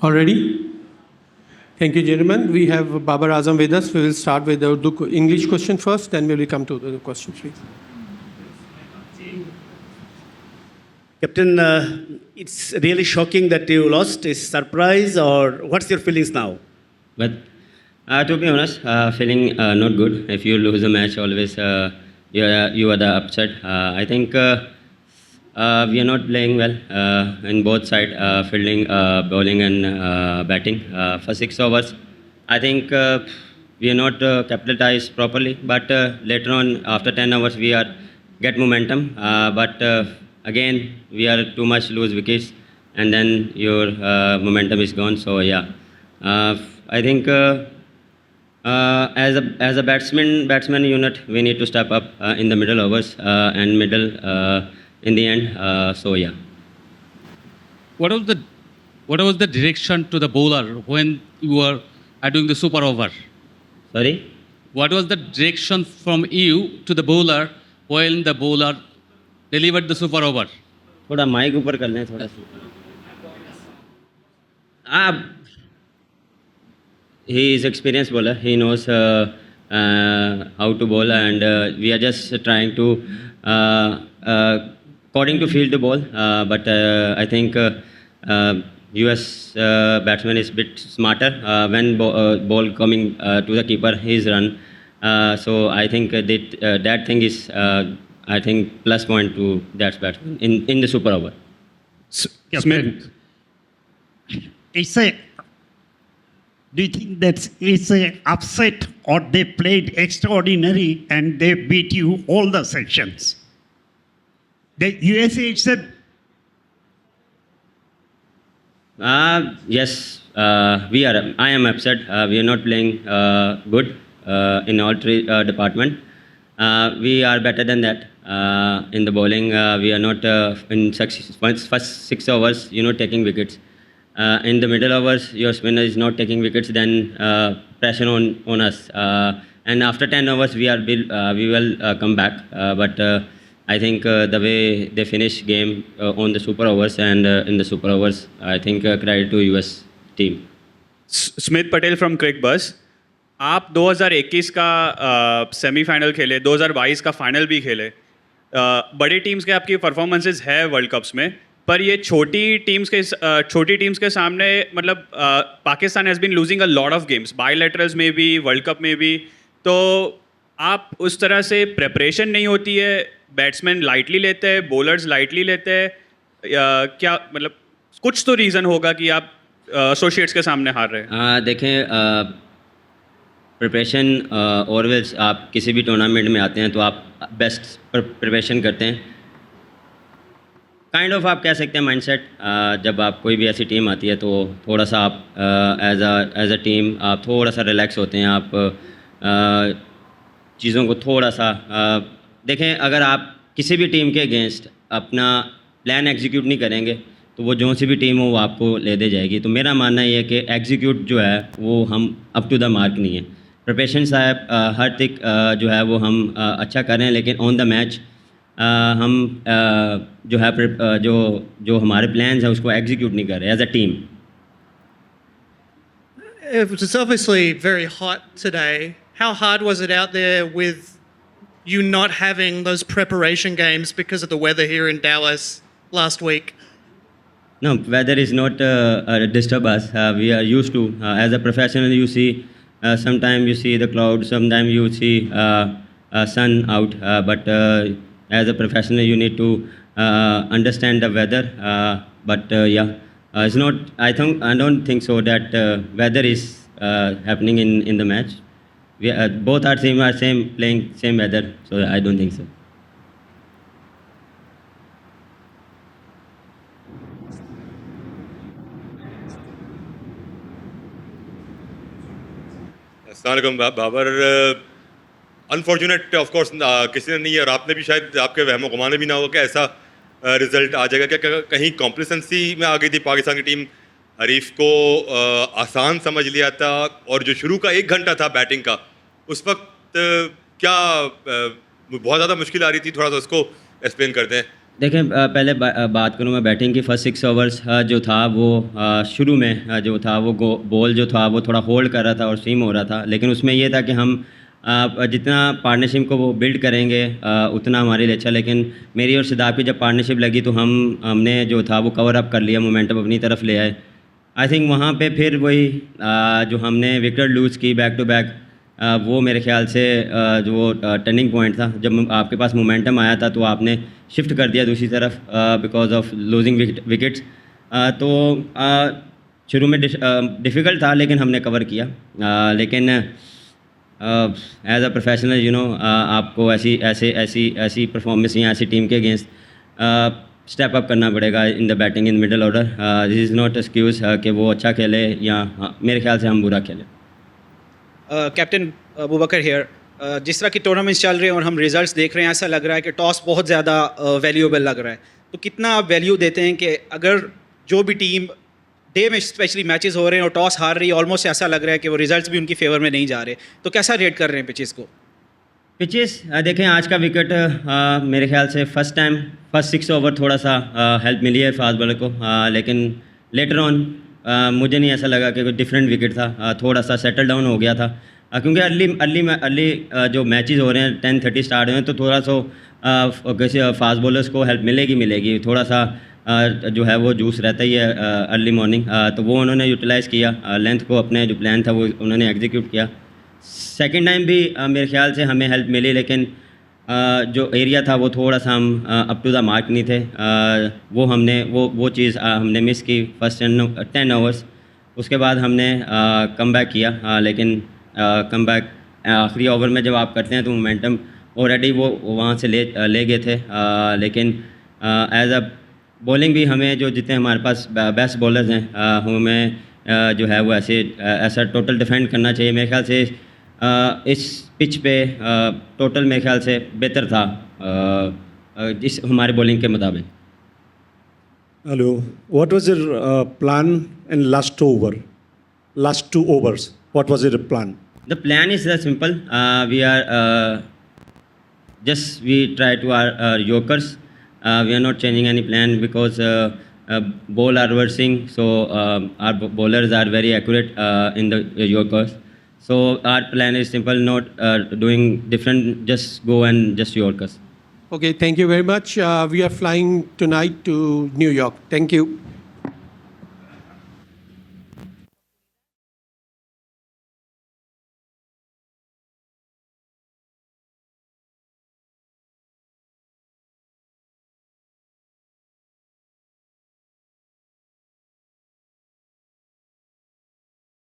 Already? Thank you, gentlemen. We have Babar Azam with us. We will start with the English question first, then we will come to the questions, please. Captain, it's really shocking that you lost. Is surprise or what's your feelings now? But to be honest, feeling not good. If you lose a match, always you are the upset. I think we are not playing well in both sides, fielding, bowling, and batting. For 6 overs, I think we are not capitalized properly. But later on, after 10 overs, we are get momentum. But again, we are too much lose wickets, and then your momentum is gone. So yeah, I think. As a batsman unit, we need to step up in the middle overs and middle in the end. So yeah. What was the direction to the bowler when you were doing the super over? Sorry. What was the direction from you to the bowler when the bowler delivered the super over? थोड़ा mic ऊपर कर लें थोड़ा सा. He is experienced bowler. He knows how to bowl, and we are just trying to according to field the ball. But I think US batsman is a bit smarter when ball coming to the keeper. He's run. So I think that thing is I think plus point to that batsman in the super over. Smith. Do you think that it's a upset or they played extraordinary and they beat you all the sections? The USA said, yes, we are. I am upset. We are not playing good in all three department. We are better than that. In the bowling, we are not in first 6 overs, taking wickets. In the middle overs, your spinner is not taking wickets, then pressure on us. And after 10 overs, we will come back. But I think the way they finish game on the super overs and in the super overs, I think credit to US team. Smith Patel from Cricbuzz. आप 2021 का semifinal खेले, 2022 का final भी खेले. बड़ी teams के आपकी performances है वर्ल्ड कप्स में, पर ये छोटी टीम्स के सामने मतलब Pakistan has been losing a lot of games, bilaterals में भी, वर्ल्ड कप में भी. तो आप उस तरह से प्रिपरेशन नहीं होती है, बैट्समैन लाइटली लेते हैं, बॉलर्स लाइटली लेते हैं, क्या मतलब कुछ तो रीज़न होगा कि आप एसोसिएट्स के सामने हार रहे हैं. देखें, प्रिपरेशन ऑलवेज आप किसी भी टूर्नामेंट में आते हैं तो आप बेस्ट प्रिपरेशन करते हैं. काइंड ऑफ आप कह सकते हैं माइंडसेट. जब आप कोई भी ऐसी टीम आती है तो थोड़ा सा आप एज अ टीम आप थोड़ा सा रिलैक्स होते हैं. आप चीज़ों को थोड़ा सा देखें. अगर आप किसी भी टीम के अगेंस्ट अपना प्लान एग्जीक्यूट नहीं करेंगे तो वो जो सी भी टीम हो वो आपको ले दे जाएगी. तो मेरा मानना ये है कि एग्जीक्यूट जो है वो हम अप टू द मार्क नहीं है. प्रिपरेशन साहब हर तक जो है वो हम अच्छा कर रहे हैं, लेकिन ऑन द मैच हम जो है जो हमारे प्लान्स हैं उसको एग्जीक्यूट नहीं कर रहे as a team. It was obviously very hot today. How hard was it out there with you not having those preparation games because of the weather here in Dallas last week? No, weather is not disturb us. We are used to. As a professional, you see, sometimes you see the clouds, sometimes you see sun out. But as a professional, you need to understand the weather. But yeah, it's not. I don't think so that weather is happening in the match. We both our team are playing same weather, so I don't think so. अस्सलाम Babar. Unfortunate of course किसी ने नहीं है और आपने भी शायद आपके वहमो गुमाने भी ना हो कि ऐसा रिजल्ट आ जाएगा. क्या कहीं कॉम्प्लिसेंसी में आ गई थी पाकिस्तान की टीम, हरीफ को आसान समझ लिया था, और जो शुरू का 1 घंटा था बैटिंग का उस वक्त क्या बहुत ज़्यादा मुश्किल आ रही थी? थोड़ा सा उसको एक्सप्लेन करते हैं. देखें पहले बात करूँ मैं बैटिंग की फर्स्ट 6 ओवर्स जो था वो शुरू में जो था वो बॉल जो था वो थोड़ा होल्ड कर रहा था और सीम हो रहा था, लेकिन उसमें ये था कि हम जितना पार्टनरशिप को वो बिल्ड करेंगे उतना हमारे लिए अच्छा। लेकिन मेरी और सिद्धार्थ की जब पार्टनरशिप लगी तो हमने जो था वो कवर अप कर लिया, मोमेंटम अपनी तरफ ले आए। आई थिंक वहाँ पे फिर वही जो हमने विकेट लूज़ की बैक टू बैक, वो मेरे ख्याल से जो टर्निंग पॉइंट था। जब आपके पास मोमेंटम आया था तो आपने शिफ्ट कर दिया दूसरी तरफ बिकॉज ऑफ लूजिंग विकेट्स। तो शुरू में डिफ़िकल्ट था लेकिन हमने कवर किया। लेकिन एज अ प्रोफेशनल आपको ऐसी परफॉर्मेंस या ऐसी टीम के अगेंस्ट स्टेप अप करना पड़ेगा in the batting in middle order. This is not excuse कि वो अच्छा खेले या मेरे ख्याल से हम बुरा खेलें। कैप्टन अबूबकर हियर, जिस तरह की टूर्नामेंट्स चल रहे हैं और हम रिजल्ट्स देख रहे हैं, ऐसा लग रहा है कि टॉस बहुत ज़्यादा वैल्यूएबल लग रहा है। तो कितना आप वैल्यू देते हैं कि अगर जो भी टीम डे में स्पेशली मैचेस हो रहे हैं और टॉस हार रही है, ऑलमोस्ट ऐसा लग रहा है कि वो रिजल्ट्स भी उनकी फेवर में नहीं जा रहे, तो कैसा रेट कर रहे हैं पिचेस को? पिचेस देखें, आज का विकेट मेरे ख्याल से फर्स्ट 6 ओवर थोड़ा सा हेल्प मिली है फास्ट बॉलर को, लेकिन लेटर ऑन मुझे नहीं ऐसा लगा कि कोई डिफरेंट विकेट था। थोड़ा सा सेटल डाउन हो गया था क्योंकि अर्ली जो मैचेस हो रहे हैं 10:30 स्टार्ट हुए हैं, तो थोड़ा सा किसी फास्ट बॉलर्स को हेल्प मिलेगी। थोड़ा सा जो है वो जूस रहता ही है अर्ली मॉर्निंग, तो वो उन्होंने यूटिलाइज़ किया। लेंथ को अपने जो प्लान था वो उन्होंने एग्जीक्यूट किया। सेकेंड टाइम भी मेरे ख्याल से हमें हेल्प मिली, लेकिन जो एरिया था वो थोड़ा सा हम अप टू द मार्क नहीं थे। वो चीज़ हमने मिस की फर्स्ट 10 ओवर्स। उसके बाद हमने कम बैक किया, लेकिन कम बैक आखिरी ओवर में जब आप करते हैं तो मोमेंटम ऑलरेडी वो वहाँ से ले गए थे। लेकिन एज अ बॉलिंग भी हमें जो जितने हमारे पास बेस्ट बॉलर्स हैं हमें जो है वो ऐसा टोटल डिफेंड करना चाहिए। मेरे ख्याल से इस पिच पे टोटल मेरे ख्याल से बेहतर था इस हमारे बॉलिंग के मुताबिक। Hello. What was your plan in last 2 overs? What was your plan? The plan is simple. We try to our Yorkers. We are not changing any plan because ball are reversing, so our bowlers are very accurate in the Yorkers. So our plan is simple, not doing different, just go and just Yorkers. Okay, thank you very much. We are flying tonight to New York. Thank you.